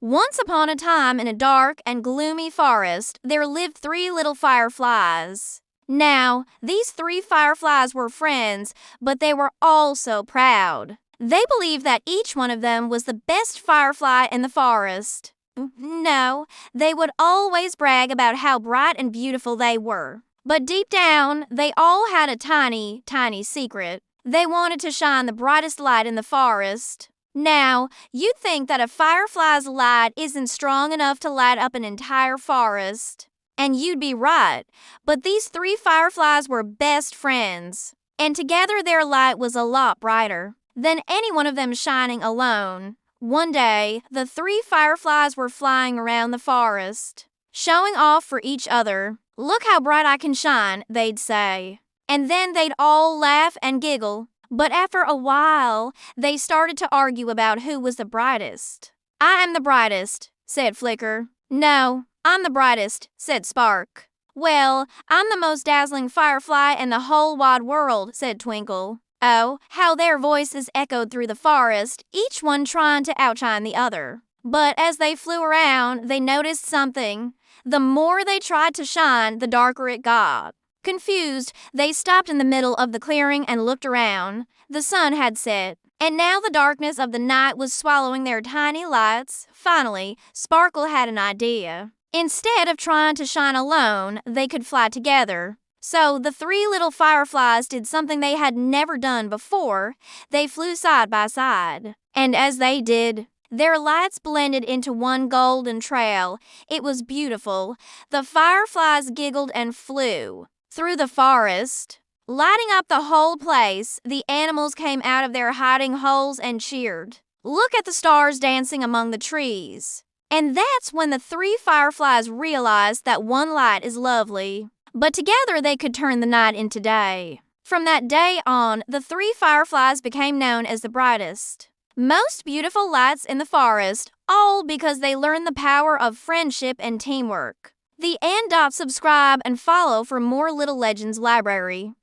Once upon a time, in a dark and gloomy forest, there lived three little fireflies. Now, these three fireflies were friends, but they were all so proud. They believed that each one of them was the best firefly in the forest. No, they would always brag about how bright and beautiful they were. But deep down, they all had a tiny, tiny secret. They wanted to shine the brightest light in the forest. Now, you'd think that a firefly's light isn't strong enough to light up an entire forest. And you'd be right, but these three fireflies were best friends. And together their light was a lot brighter than any one of them shining alone. One day, the three fireflies were flying around the forest, showing off for each other. "Look how bright I can shine," they'd say. And then they'd all laugh and giggle. But after a while, they started to argue about who was the brightest. "I am the brightest," said Flicker. "No, I'm the brightest," said Spark. "Well, I'm the most dazzling firefly in the whole wide world," said Twinkle. Oh, how their voices echoed through the forest, each one trying to outshine the other. But as they flew around, they noticed something. The more they tried to shine, the darker it got. Confused, they stopped in the middle of the clearing and looked around. The sun had set, and now the darkness of the night was swallowing their tiny lights. Finally, Sparkle had an idea. Instead of trying to shine alone, they could fly together. So the three little fireflies did something they had never done before. They flew side by side. And as they did, their lights blended into one golden trail. It was beautiful. The fireflies giggled and flew through the forest, lighting up the whole place. The animals came out of their hiding holes and cheered. Look at the stars dancing among the trees. And that's when the three fireflies realized that one light is lovely, but together they could turn the night into day. From that day on, the three fireflies became known as the brightest, most beautiful lights in the forest, all because they learned the power of friendship and teamwork. The end. Subscribe and follow for more Little Legends library.